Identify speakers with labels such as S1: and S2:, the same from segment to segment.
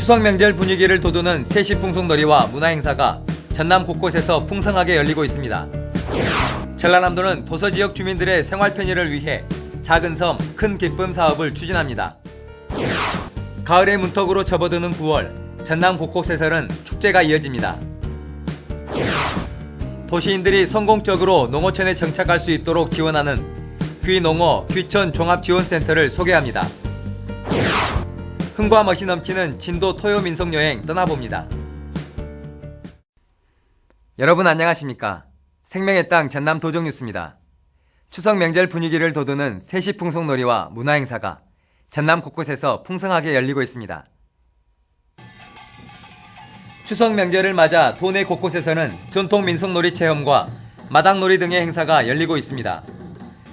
S1: 추석 명절 분위기를 돋우는 세시풍속놀이와 문화행사가 전남 곳곳에서 풍성하게 열리고 있습니다. 전라남도는 도서지역 주민들의 생활 편의를 위해 작은 섬, 큰 기쁨 사업을 추진합니다. 가을의 문턱으로 접어드는 9월, 전남 곳곳에서는 축제가 이어집니다. 도시인들이 성공적으로 농어촌에 정착할 수 있도록 지원하는 귀농어 귀촌 종합지원센터를 소개합니다. 흥과 멋이 넘치는 진도 토요 민속여행 떠나봅니다. 여러분 안녕하십니까? 생명의 땅 전남 도정뉴스입니다. 추석 명절 분위기를 돋우는 세시풍속놀이와 문화행사가 전남 곳곳에서 풍성하게 열리고 있습니다. 추석 명절을 맞아 도내 곳곳에서는 전통 민속놀이 체험과 마당놀이 등의 행사가 열리고 있습니다.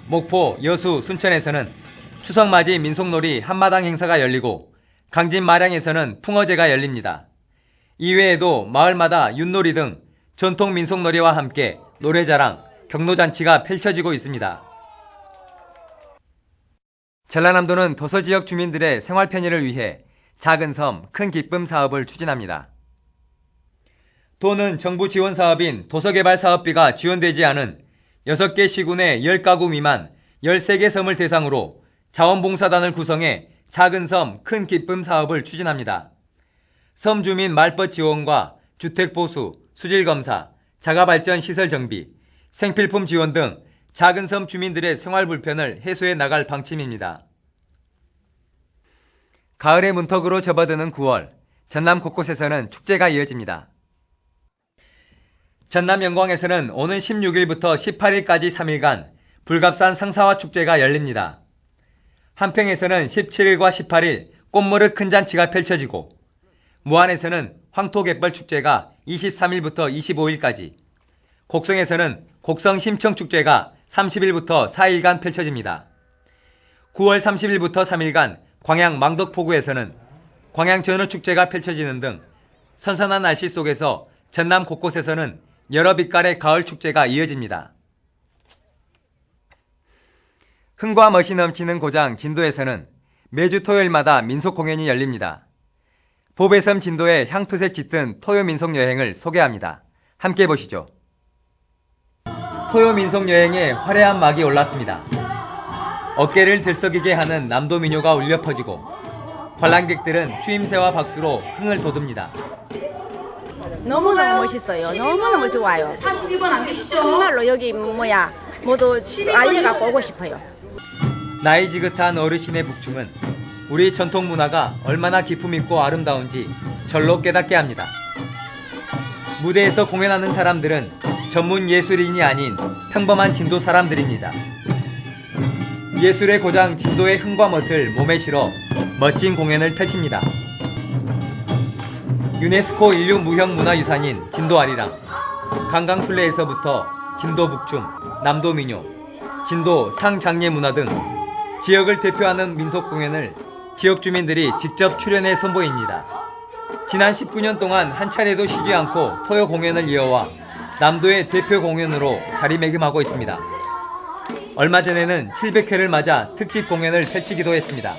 S1: 목포, 여수, 순천에서는 추석맞이 민속놀이 한마당 행사가 열리고 강진 마량에서는 풍어제가 열립니다. 이외에도 마을마다 윷놀이 등 전통 민속놀이와 함께 노래자랑, 경로잔치가 펼쳐지고 있습니다. 전라남도는 도서지역 주민들의 생활 편의를 위해 작은 섬, 큰 기쁨 사업을 추진합니다. 도는 정부 지원 사업인 도서개발 사업비가 지원되지 않은 6개 시군의 10가구 미만 13개 섬을 대상으로 자원봉사단을 구성해 작은 섬, 큰 기쁨 사업을 추진합니다. 섬 주민 말벗 지원과 주택 보수, 수질 검사, 자가발전 시설 정비, 생필품 지원 등 작은 섬 주민들의 생활 불편을 해소해 나갈 방침입니다. 가을의 문턱으로 접어드는 9월, 전남 곳곳에서는 축제가 이어집니다. 전남 영광에서는 오는 16일부터 18일까지 3일간 불갑산 상사화 축제가 열립니다. 한평에서는 17일과 18일 꽃무릇 큰 잔치가 펼쳐지고 무안에서는 황토갯벌 축제가 23일부터 25일까지, 곡성에서는 곡성 심청축제가 30일부터 4일간 펼쳐집니다. 9월 30일부터 3일간 광양 망덕포구에서는 광양전어축제가 펼쳐지는 등 선선한 날씨 속에서 전남 곳곳에서는 여러 빛깔의 가을 축제가 이어집니다. 흥과 멋이 넘치는 고장 진도에서는 매주 토요일마다 민속 공연이 열립니다. 보배섬 진도의 향토색 짙은 토요 민속 여행을 소개합니다. 함께 보시죠. 토요 민속 여행에 화려한 막이 올랐습니다. 어깨를 들썩이게 하는 남도 민요가 울려 퍼지고 관람객들은 추임새와 박수로 흥을 돋웁니다.
S2: 너무너무 멋있어요. 너무너무 좋아요.
S3: 42번 안 계시죠?
S2: 정말로 여기 모두 알려갖고 오고 싶어요.
S1: 나이 지긋한 어르신의 북춤은 우리 전통 문화가 얼마나 기품있고 아름다운지 절로 깨닫게 합니다. 무대에서 공연하는 사람들은 전문 예술인이 아닌 평범한 진도 사람들입니다. 예술의 고장 진도의 흥과 멋을 몸에 실어 멋진 공연을 펼칩니다. 유네스코 인류 무형문화유산인 진도아리랑, 강강술래에서부터 진도 북춤, 남도 민요, 진도 상장례문화 등 지역을 대표하는 민속 공연을 지역 주민들이 직접 출연해 선보입니다. 지난 19년 동안 한 차례도 쉬지 않고 토요 공연을 이어와 남도의 대표 공연으로 자리매김하고 있습니다. 얼마 전에는 700회를 맞아 특집 공연을 펼치기도 했습니다.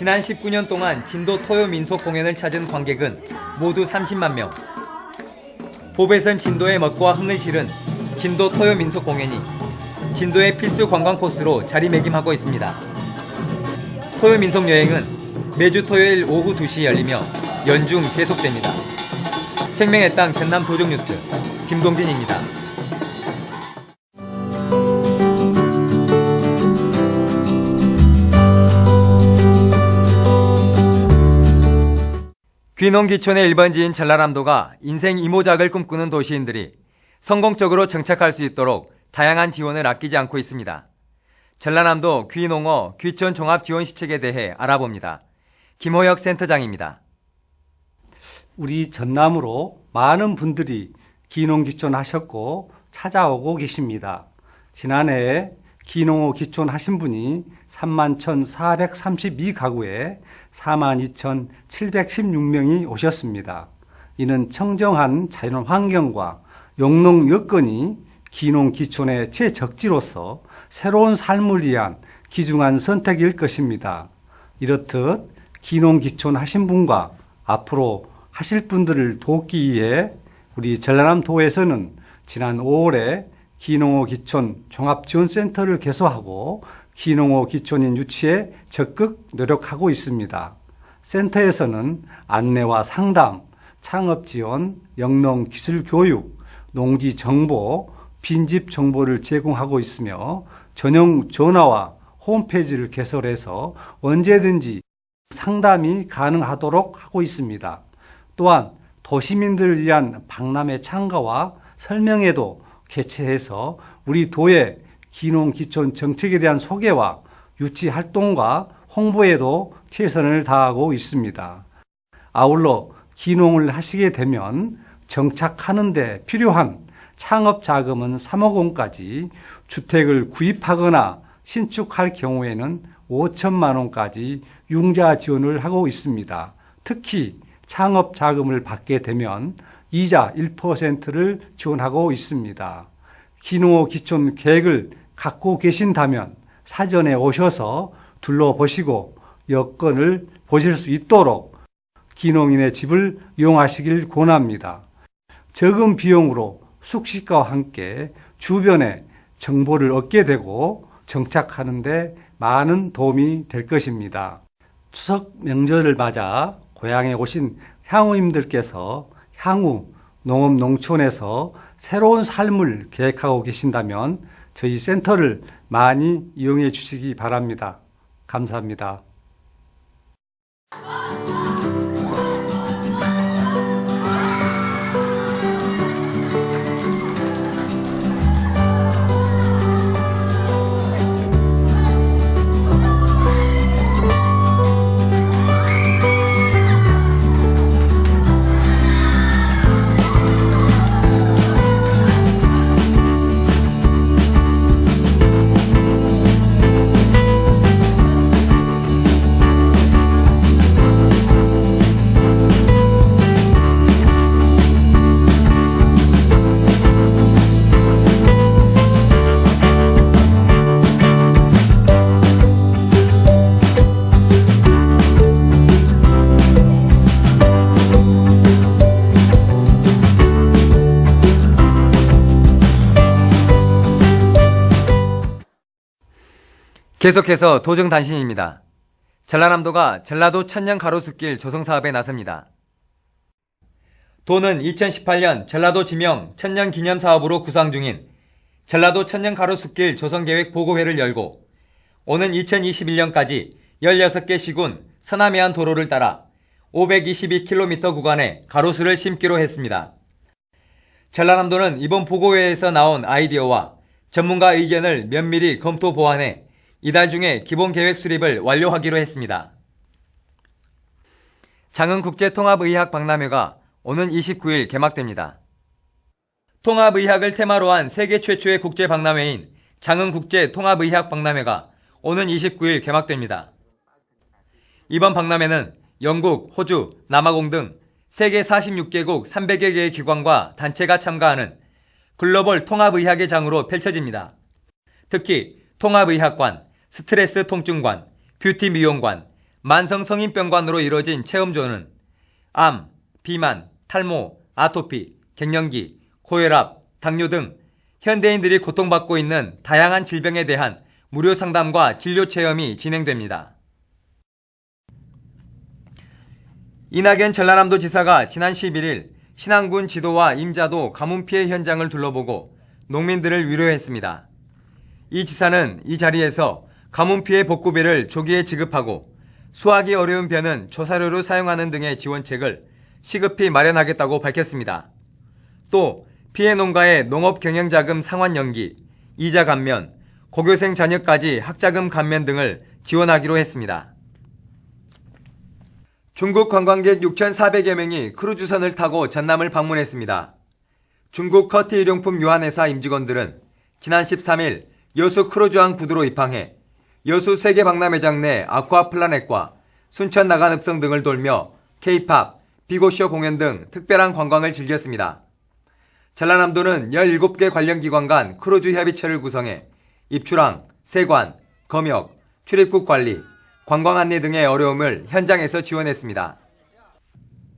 S1: 지난 19년 동안 진도 토요 민속 공연을 찾은 관객은 모두 30만 명. 보배선 진도의 멋과 흥을 실은 진도 토요 민속 공연이 진도의 필수 관광 코스로 자리매김하고 있습니다. 토요 민속 여행은 매주 토요일 오후 2시 열리며 연중 계속됩니다. 생명의 땅 전남 도정뉴스 김동진입니다. 귀농귀촌의 1번지인 전라남도가 인생 이모작을 꿈꾸는 도시인들이 성공적으로 정착할 수 있도록 다양한 지원을 아끼지 않고 있습니다. 전라남도 귀농어 귀촌 종합지원시책에 대해 알아봅니다. 김호혁 센터장입니다.
S3: 우리 전남으로 많은 분들이 귀농귀촌 하셨고 찾아오고 계십니다. 지난해에 귀농 후 귀촌 하신 분이 31,432가구에 42,716명이 오셨습니다. 이는 청정한 자연 환경과 영농 여건이 귀농 귀촌의 최적지로서 새로운 삶을 위한 귀중한 선택일 것입니다. 이렇듯 귀농 귀촌 하신 분과 앞으로 하실 분들을 돕기 위해 우리 전라남도에서는 지난 5월에 귀농 후 귀촌 종합지원센터를 개소하고 귀농 후 귀촌인 유치에 적극 노력하고 있습니다. 센터에서는 안내와 상담, 창업 지원, 영농 기술 교육, 농지 정보, 빈집 정보를 제공하고 있으며 전용 전화와 홈페이지를 개설해서 언제든지 상담이 가능하도록 하고 있습니다. 또한 도시민들을 위한 박람회 참가와 설명회도 개최해서 우리 도의 귀농 귀촌 정책에 대한 소개와 유치 활동과 홍보에도 최선을 다하고 있습니다. 아울러 귀농을 하시게 되면 정착하는 데 필요한 창업 자금은 3억 원까지, 주택을 구입하거나 신축할 경우에는 5천만 원까지 융자 지원을 하고 있습니다. 특히 창업 자금을 받게 되면 이자 1%를 지원하고 있습니다. 귀농 후 귀촌 계획을 갖고 계신다면 사전에 오셔서 둘러보시고 여건을 보실 수 있도록 귀농인의 집을 이용하시길 권합니다. 적은 비용으로 숙식과 함께 주변에 정보를 얻게 되고 정착하는 데 많은 도움이 될 것입니다. 추석 명절을 맞아 고향에 오신 향우님들께서 향후 농업 농촌에서 새로운 삶을 계획하고 계신다면 저희 센터를 많이 이용해 주시기 바랍니다. 감사합니다.
S1: 계속해서 도정단신입니다. 전라남도가 전라도 천년 가로수길 조성사업에 나섭니다. 도는 2018년 전라도 지명 천년기념사업으로 구상 중인 전라도 천년 가로수길 조성계획 보고회를 열고 오는 2021년까지 16개 시군 서남해안 도로를 따라 522km 구간에 가로수를 심기로 했습니다. 전라남도는 이번 보고회에서 나온 아이디어와 전문가 의견을 면밀히 검토 보완해 이달 중에 기본계획 수립을 완료하기로 했습니다. 장흥국제통합의학 박람회가 오는 29일 개막됩니다. 통합의학을 테마로 한 세계 최초의 국제박람회인 장흥국제통합의학 박람회가 오는 29일 개막됩니다. 이번 박람회는 영국, 호주, 남아공 등 세계 46개국 300여 개의 기관과 단체가 참가하는 글로벌 통합의학의 장으로 펼쳐집니다. 특히 통합의학관, 스트레스 통증관, 뷰티 미용관, 만성 성인병관으로 이루어진 체험조는 암, 비만, 탈모, 아토피, 갱년기, 고혈압, 당뇨 등 현대인들이 고통받고 있는 다양한 질병에 대한 무료 상담과 진료 체험이 진행됩니다. 이낙연 전라남도 지사가 지난 11일 신안군 지도와 임자도 가뭄 피해 현장을 둘러보고 농민들을 위로했습니다. 이 지사는 이 자리에서 가뭄 피해 복구비를 조기에 지급하고 수확이 어려운 벼는 조사료로 사용하는 등의 지원책을 시급히 마련하겠다고 밝혔습니다. 또 피해 농가의 농업 경영자금 상환 연기, 이자 감면, 고교생 자녀까지 학자금 감면 등을 지원하기로 했습니다. 중국 관광객 6,400여 명이 크루즈선을 타고 전남을 방문했습니다. 중국 커트 일용품 유한회사 임직원들은 지난 13일 여수 크루즈항 부두로 입항해 여수 세계박람회장 내 아쿠아플라넷과 순천 나간읍성 등을 돌며 K-팝, 비고쇼 공연 등 특별한 관광을 즐겼습니다. 전라남도는 17개 관련 기관 간 크루즈 협의체를 구성해 입출항, 세관, 검역, 출입국 관리, 관광 안내 등의 어려움을 현장에서 지원했습니다.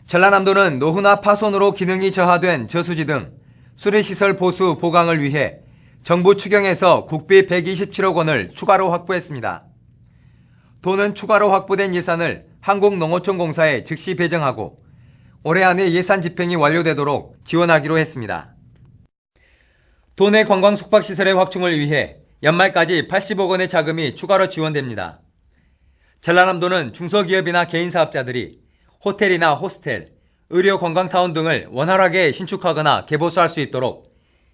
S1: 전라남도는 노후나 파손으로 기능이 저하된 저수지 등 수리시설 보수 보강을 위해 정부 추경에서 국비 127억 원을 추가로 확보했습니다. 도는 추가로 확보된 예산을 한국농어촌공사에 즉시 배정하고 올해 안에 예산 집행이 완료되도록 지원하기로 했습니다. 도내 관광 숙박시설의 확충을 위해 연말까지 80억 원의 자금이 추가로 지원됩니다. 전라남도는 중소기업이나 개인사업자들이 호텔이나 호스텔, 의료 관광타운 등을 원활하게 신축하거나 개보수할 수 있도록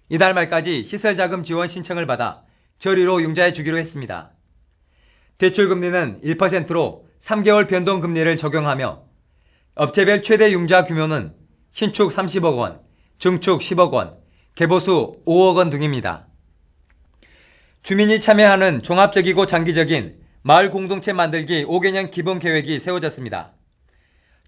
S1: 이달 말까지 시설자금 지원 신청을 받아 저리로 융자해 주기로 했습니다. 대출금리는 1%로 3개월 변동금리를 적용하며 업체별 최대 융자 규모는 신축 30억 원, 증축 10억 원, 개보수 5억 원 등입니다. 주민이 참여하는 종합적이고 장기적인 마을 공동체 만들기 5개년 기본 계획이 세워졌습니다.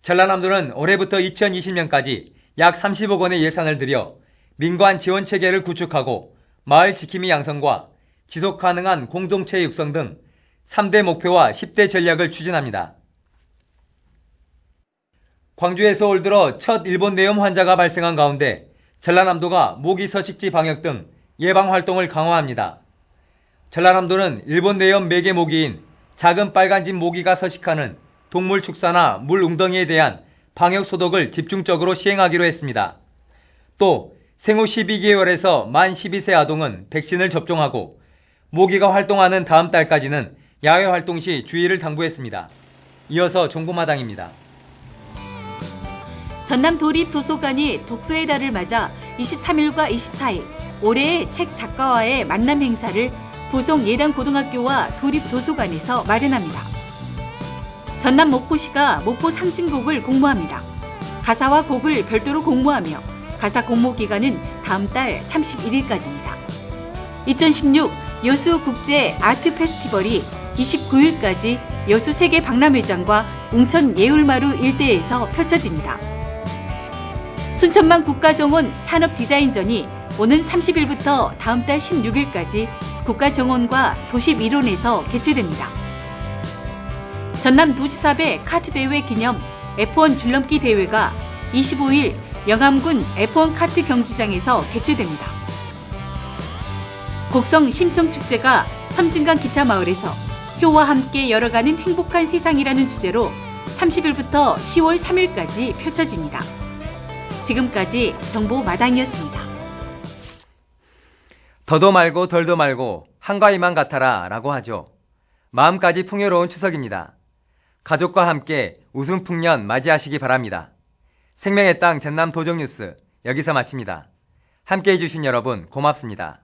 S1: 전라남도는 올해부터 2020년까지 약 30억 원의 예산을 들여 민관 지원 체계를 구축하고 마을 지킴이 양성과 지속 가능한 공동체 육성 등 3대 목표와 10대 전략을 추진합니다. 광주에서 올 들어 첫 일본 뇌염 환자가 발생한 가운데 전라남도가 모기 서식지 방역 등 예방 활동을 강화합니다. 전라남도는 일본 뇌염 매개 모기인 작은 빨간집 모기가 서식하는 동물 축사나 물 웅덩이에 대한 방역 소독을 집중적으로 시행하기로 했습니다. 또 생후 12개월에서 만 12세 아동은 백신을 접종하고 모기가 활동하는 다음 달까지는 야외 활동 시 주의를 당부했습니다. 이어서 정보마당입니다.
S4: 전남 도립도서관이 독서의 달을 맞아 23일과 24일 올해의 책 작가와의 만남 행사를 보성 예당고등학교와 도립도서관에서 마련합니다. 전남 목포시가 목포 상징곡을 공모합니다. 가사와 곡을 별도로 공모하며 가사 공모 기간은 다음 달 31일까지입니다. 2016 여수 국제 아트 페스티벌이 29일까지 여수 세계 박람회장과 웅천 예울마루 일대에서 펼쳐집니다. 순천만 국가정원 산업디자인전이 오는 30일부터 다음 달 16일까지 국가정원과 도시미론에서 개최됩니다. 전남도지사배 카트대회 기념 F1 줄넘기 대회가 25일 영암군 F1 카트 경주장에서 개최됩니다. 곡성 심청축제가 섬진강 기차마을에서 효와 함께 열어가는 행복한 세상이라는 주제로 30일부터 10월 3일까지 펼쳐집니다. 지금까지 정보마당이었습니다.
S1: 더도 말고 덜도 말고 한가위만 같아라 라고 하죠. 마음까지 풍요로운 추석입니다. 가족과 함께 웃음 풍년 맞이하시기 바랍니다. 생명의 땅 전남 도정뉴스 여기서 마칩니다. 함께해 주신 여러분 고맙습니다.